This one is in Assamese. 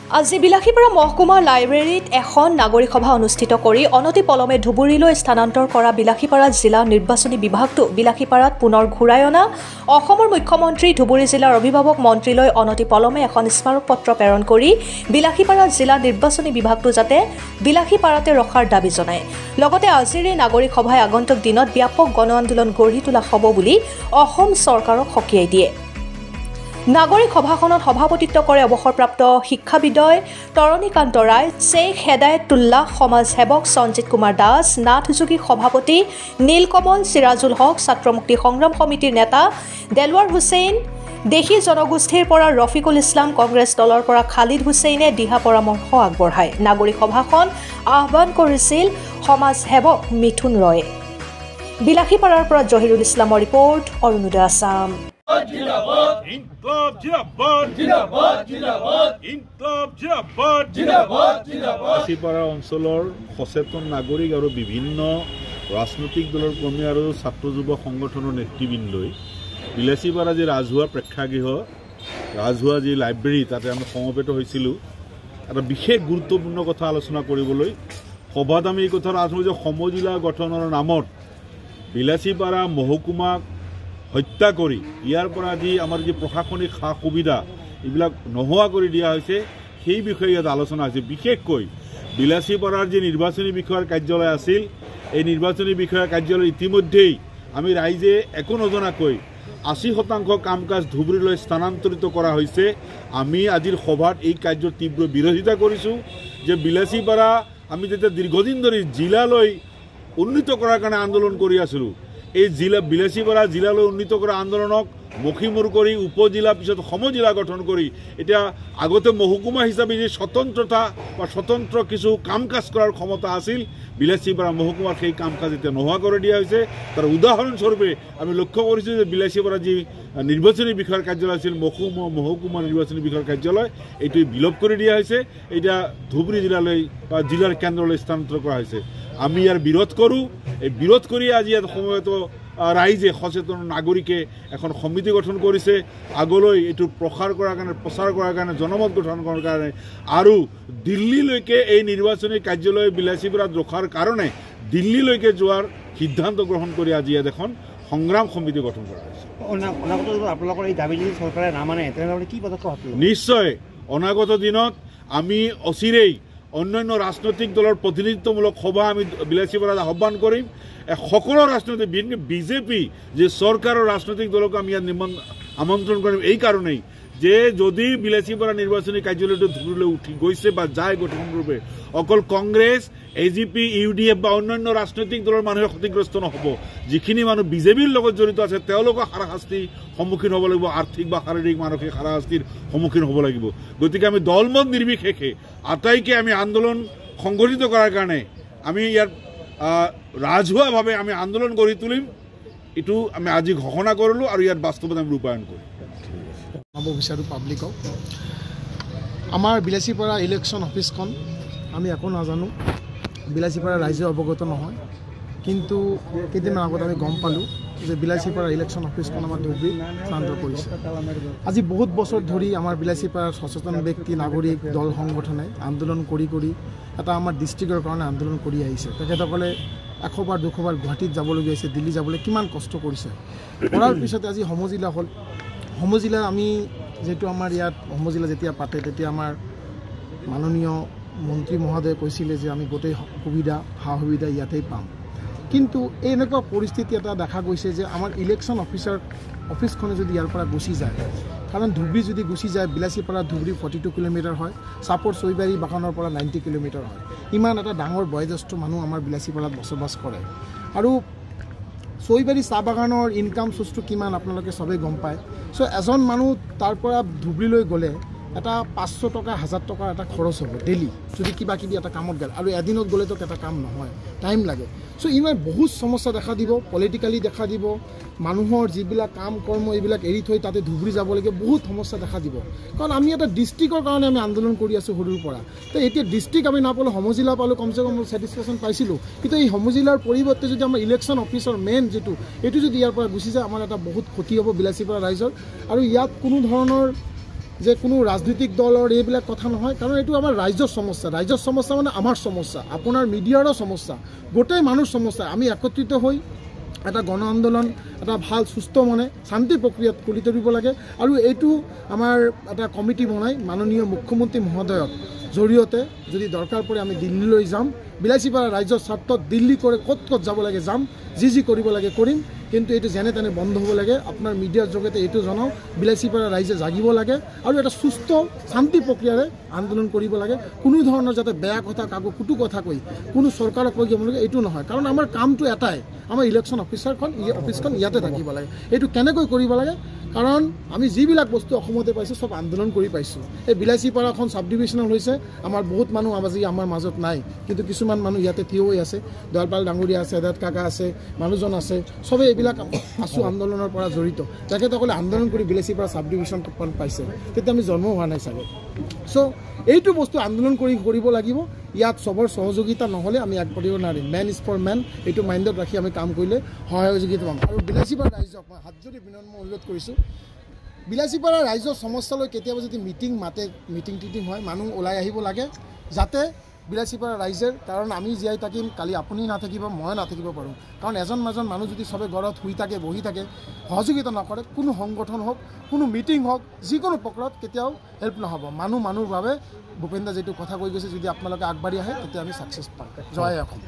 আজি বিলাসীপাৰা মহকুমাৰ লাইব্ৰেৰীত এখন নাগৰিক সভা অনুষ্ঠিত কৰি অনতিপলমে ধুবুৰীলৈ স্থানান্তৰ কৰা বিলাসীপাৰা জিলা নিৰ্বাচনী বিভাগটো বিলাসীপাৰাত পুনৰ ঘূৰাই অনা অসমৰ মুখ্যমন্ত্ৰী ধুবুৰী জিলাৰ অভিভাৱক মন্ত্ৰীলৈ অনতিপলমে এখন স্মাৰক পত্ৰ প্ৰেৰণ কৰি বিলাসীপাৰা জিলা নিৰ্বাচনী বিভাগটো যাতে বিলাসীপাৰাতে ৰখাৰ দাবী জনায়। লগতে আজিৰ এই নাগৰিক সভাই আগন্তুক দিনত ব্যাপক গণ আন্দোলন গঢ়ি তোলা হ'ব বুলি অসম চৰকাৰক সকীয়াই দিয়ে। নাগৰিক সভাখনত সভাপতিত্ব কৰে অৱসৰপ্ৰাপ্ত শিক্ষাবিদয় তৰণীকান্ত ৰায়, শ্বেইখ হেদায়তুল্লাহ, সমাজ সেৱক সঞ্জিত কুমাৰ দাস, নাথযোগী সভাপতি নীলকমল চিৰাজুল হক, ছাত্ৰ মুক্তি সংগ্ৰাম সমিতিৰ নেতা দেলৱাৰ হুছেইন, দেশী জনগোষ্ঠীৰ পৰা ৰফিকুল ইছলাম, কংগ্ৰেছ দলৰ পৰা খালিদ হুছেইনে দিহা পৰামৰ্শ আগবঢ়ায়। নাগৰিক সভাখন আহ্বান কৰিছিল সমাজ সেৱক মিথুন ৰয়ে। বিলাসীপাৰাৰ পৰা জহিৰুল ইছলামৰ ৰিপৰ্ট, অৰুণোদয় আছাম। ইনকলাব জিন্দাবাদ জিন্দাবাদ জিন্দাবাদ ইনকলাব জিন্দাবাদ জিন্দাবাদ জিন্দাবাদ। বিলাসীপাৰা অঞ্চলৰ সচেতন নাগৰিক আৰু বিভিন্ন ৰাজনৈতিক দলৰ কৰ্মী আৰু ছাত্ৰ যুৱ সংগঠনৰ নেতৃবৃন্দই বিলাসীপাৰা যি ৰাজহুৱা প্ৰেক্ষাগৃহ, ৰাজহুৱা যি লাইব্ৰেৰী, তাতে আমি সমবেত হৈছিলোঁ। এটা বিশেষ গুৰুত্বপূৰ্ণ কথা আলোচনা কৰিবলৈ সভাত আমি এই কথা আলোচনা যে সমজিলা গঠনৰ নামত বিলাসীপাৰা মহকুমাক হত্যা কৰি ইয়াৰ পৰা যি আমাৰ যি প্ৰশাসনিক সা সুবিধা এইবিলাক নোহোৱা কৰি দিয়া হৈছে, সেই বিষয়ে ইয়াত আলোচনা হৈছে। বিশেষকৈ বিলাসীপাৰাৰ যি নিৰ্বাচনী বিষয়াৰ কাৰ্যালয় আছিল, এই নিৰ্বাচনী বিষয়াৰ কাৰ্যালয় ইতিমধ্যেই আমি ৰাইজে একো নজনাকৈ 80% কাম কাজ ধুবুৰীলৈ স্থানান্তৰিত কৰা হৈছে। আমি আজিৰ সভাত এই কাৰ্যৰ তীব্ৰ বিৰোধিতা কৰিছোঁ যে বিলাসীপাৰা আমি যেতিয়া দীৰ্ঘদিন ধৰি জিলালৈ উন্নীত কৰাৰ কাৰণে আন্দোলন কৰি আছিলোঁ, এই জিলা বিলাসীপাৰা জিলালৈ উন্নীত কৰা আন্দোলনক মষিমূৰ কৰি উপজিলা পিছত সমজিলা গঠন কৰি এতিয়া আগতে মহকুমা হিচাপে যি স্বতন্ত্ৰতা বা স্বতন্ত্ৰ কিছু কাম কাজ কৰাৰ ক্ষমতা আছিল, বিলাসীপাৰা মহকুমাৰ সেই কাম কাজ এতিয়া নোহোৱা কৰি দিয়া হৈছে। তাৰ উদাহৰণস্বৰূপে আমি লক্ষ্য কৰিছোঁ যে বিলাসীপাৰা যি নিৰ্বাচনী বিষয়াৰ কাৰ্যালয় আছিল, মহকুমা নিৰ্বাচনী বিষয়াৰ কাৰ্যালয়, এইটো বিলোপ কৰি দিয়া হৈছে। এতিয়া ধুবুৰী জিলালৈ বা জিলাৰ কেন্দ্ৰলৈ স্থানান্তৰ কৰা হৈছে। আমি ইয়াৰ বিৰোধ কৰোঁ। এই বিৰোধ কৰি আজি ইয়াত সময়ত ৰাইজে সচেতন নাগৰিকে এখন সমিতি গঠন কৰিছে আগলৈ এইটো প্ৰচাৰ কৰাৰ কাৰণে জনমত গঠন কৰাৰ কাৰণে আৰু দিল্লীলৈকে এই নিৰ্বাচনী কাৰ্যালয় বিলাসীপাৰাত ৰখাৰ কাৰণে দিল্লীলৈকে যোৱাৰ সিদ্ধান্ত গ্ৰহণ কৰি আজি ইয়াত এখন সংগ্ৰাম সমিতি গঠন কৰা হৈছে। আপোনালোকৰ এই দাবী যদি চৰকাৰে নামানে তেনেহ'লে কি পদক্ষেপ হ'ব? নিশ্চয় অনাগত দিনত আমি অচিৰেই অন্যান্য ৰাজনৈতিক দলৰ প্ৰতিনিধিত্বমূলক সভা আমি বিলাসীপাৰাত আহ্বান কৰিম। সকলো ৰাজনৈতিক বিজেপি যে চৰকাৰৰ ৰাজনৈতিক দলক আমি ইয়াত আমন্ত্ৰণ কৰিম এই কাৰণেই যে যদি বিলাসীপাৰা নিৰ্বাচনী কাৰ্যালয়টো ধুবুৰীলৈ উঠি গৈছে বা যায় গঠনৰূপে, অকল কংগ্ৰেছ, AGP, UDF বা অন্যান্য ৰাজনৈতিক দলৰ মানুহে ক্ষতিগ্ৰস্ত নহ'ব। যিখিনি মানুহ বিজেপিৰ লগত জড়িত আছে তেওঁলোকক হাৰাশাস্তিৰ সন্মুখীন হ'ব লাগিব, আৰ্থিক বা শাৰীৰিক মানসিক হাৰাশাস্তিৰ সন্মুখীন হ'ব লাগিব। গতিকে আমি দলমত নিৰ্বিশেষে আটাইকে আমি আন্দোলন সংগঠিত কৰাৰ কাৰণে আমি ইয়াত ৰাজহুৱাভাৱে আমি আন্দোলন গঢ়ি তুলিম। এইটো আমি আজি ঘোষণা কৰিলোঁ আৰু ইয়াত বাস্তৱত আমি ৰূপায়ণ কৰিম। জনাব বিচাৰোঁ পাব্লিকক, আমাৰ বিলাসীপাৰা ইলেকশ্যন অফিচখন আমি একো নাজানো, বিলাসীপাৰা ৰাইজে অৱগত নহয়। কিন্তু কেইদিনমান আগত আমি গম পালোঁ যে বিলাসীপাৰা ইলেকশ্যন অফিচখন আমাৰ ধুবুৰীত স্থানান্তৰ কৰিছে। আজি বহুত বছৰ ধৰি আমাৰ বিলাসীপাৰাৰ সচেতন ব্যক্তি নাগৰিক দল সংগঠনে আন্দোলন কৰি এটা আমাৰ ডিষ্ট্ৰিক্টৰ কাৰণে আন্দোলন কৰি আহিছে। তেখেতসকলে 100 বাৰ 200 বাৰ গুৱাহাটীত যাবলগীয়া হৈছে, দিল্লী যাবলৈ কিমান কষ্ট কৰিছে। কৰাৰ পিছতে আজি সমজিলা হ'ল। সমজিলা আমি যিহেতু আমাৰ ইয়াত সমজিলা যেতিয়া পাতে তেতিয়া আমাৰ মাননীয় মন্ত্ৰী মহোদয়ে কৈছিলে যে আমি গোটেই সুবিধা সা সুবিধা ইয়াতেই পাম। কিন্তু এনেকুৱা পৰিস্থিতি এটা দেখা গৈছে যে আমাৰ ইলেকশ্যন অফিচখনে যদি ইয়াৰ পৰা গুচি যায়, কাৰণ ধুবুৰী যদি গুচি যায়, বিলাসীপাৰা ধুবুৰী 42 কিলোমিটাৰ হয়, চাপৰ চৈবাৰী বাগানৰ পৰা 90 কিলোমিটাৰ হয়। ইমান এটা ডাঙৰ বয়োজ্যেষ্ঠ মানুহ আমাৰ বিলাসীপাৰাত বসবাস কৰে আৰু চৈবাৰী চাহ বাগানৰ ইনকাম চ'ৰ্চটো কিমান আপোনালোকে চবেই গম পায়। চ' এজন মানুহ তাৰ পৰা ধুবুৰীলৈ গ'লে এটা 500 টকা 1000 টকাৰ এটা খৰচ হ'ব ডেইলি, যদি কিবা কিবি এটা কামত গ'ল। আৰু এদিনত গ'লেতো এটা কাম নহয়, টাইম লাগে। চ' ইমান বহুত সমস্যা দেখা দিব, পলিটিকেলি দেখা দিব, মানুহৰ যিবিলাক কাম কৰ্ম এইবিলাক এৰি থৈ তাতে ধুবুৰী যাবলৈকে বহুত সমস্যা দেখা দিব। কাৰণ আমি এটা ডিষ্ট্ৰিক্টৰ কাৰণে আমি আন্দোলন কৰি আছোঁ সৰুৰ পৰা। তো এতিয়া ডিষ্ট্ৰিক্ট আমি নাপালোঁ, সমজিলা পালোঁ, কমচে কম ছেটিছফেকশ্যন পাইছিলোঁ। কিন্তু এই সমজিলাৰ পৰিৱৰ্তে যদি আমাৰ ইলেকশ্যন অফিচৰ মেইন এইটো যদি ইয়াৰ পৰা গুচি যায়, আমাৰ এটা বহুত ক্ষতি হ'ব বিলাসীপাৰা ৰাইজৰ। আৰু ইয়াত কোনো ধৰণৰ যে কোনো ৰাজনৈতিক দলৰ এইবিলাক কথা নহয়, কাৰণ এইটো আমাৰ ৰাইজৰ সমস্যা মানে আমাৰ সমস্যা, আপোনাৰ মিডিয়াৰো সমস্যা, গোটেই মানুহৰ সমস্যা। আমি একত্ৰিত হৈ এটা গণ আন্দোলন, এটা ভাল সুস্থ মনে শান্তি প্ৰক্ৰিয়াত তুলি ধৰিব লাগে। আৰু এইটো আমাৰ এটা কমিটি বনাই মাননীয় মুখ্যমন্ত্ৰী মহোদয়ৰ জৰিয়তে যদি দৰকাৰ পৰে আমি দিল্লীলৈ যাম, বিলাসীপাৰা ৰাইজৰ স্বাৰ্থত দিল্লী কৰি ক'ত যাব লাগে যাম, যি কৰিব লাগে কৰিম। কিন্তু এইটো যেনে তেনে বন্ধ হ'ব লাগে। আপোনাৰ মিডিয়াৰ জৰিয়তে এইটো জনাওঁ, বিলাসীপাৰা ৰাইজে জাগিব লাগে আৰু এটা সুস্থ শান্তি প্ৰক্ৰিয়াৰে আন্দোলন কৰিব লাগে। কোনো ধৰণৰ যাতে বেয়া কথা, কাকো কুটু কথা কৈ কোনো চৰকাৰক কৈ দিব লাগে, এইটো নহয়। কাৰণ আমাৰ কামটো এটাই, আমাৰ ইলেকশ্যন অফিচখন ইয়াতে থাকিব লাগে। এইটো কেনেকৈ কৰিব লাগে, কাৰণ আমি যিবিলাক বস্তু অসমতে পাইছোঁ চব আন্দোলন কৰি পাইছোঁ। এই বিলাসীপাৰাখন চাব ডিভিশ্যনেল হৈছে, আমাৰ বহুত মানুহ আজি আমাৰ মাজত নাই, কিন্তু কিছুমান মানুহ ইয়াতে থিয় হৈ আছে। দয়ালপাল ডাঙৰীয়া আছে, এদাত কাকা আছে, মানুহজন আছে, চবেই এইবিলাক আছোঁ আন্দোলনৰ পৰা জড়িত। তেখেতসকলে আন্দোলন কৰি বিলাসীপাৰা চাব ডিভিশ্যনখন পাইছে, তেতিয়া আমি জন্ম হোৱা নাই চাগে। চ' এইটো বস্তু আন্দোলন কৰিব লাগিব। ইয়াত চবৰ সহযোগিতা নহ'লে আমি আগবাঢ়িব নোৱাৰিম। মেন ইজ ফৰ মেন, এইটো মাইণ্ডত ৰাখি আমি কাম কৰিলে সহযোগিতা পাম। আৰু বিলাসীপাৰা ৰাইজক মই হাত জোৰি বিনম্ৰ অনুৰোধ কৰিছোঁ, বিলাসীপাৰা ৰাইজৰ সমস্যালৈ কেতিয়াবা যদি মিটিং টিটিং হয়, মানুহ ওলাই আহিব লাগে, যাতে বিলাসীপাৰা ৰাইজে, কাৰণ আমি জীয়াই থাকিম, কালি আপুনি নাথাকিব, মই নাথাকিব পাৰোঁ। কাৰণ এজন মানুহ যদি চবে ঘৰত শুই থাকে, বহি থাকে, সহযোগিতা নকৰে, কোনো সংগঠন হওক, কোনো মিটিং হওক, যিকোনো প্ৰক্ৰিয়াত কেতিয়াও হেল্প নহ'ব। মানুহৰ বাবে ভূপেন্দ্ৰ যিটো কথা কৈ গৈছে, যদি আপোনালোকে আগবাঢ়ি আহে তেতিয়া আমি ছাকচেছ পাম। জয় অসম।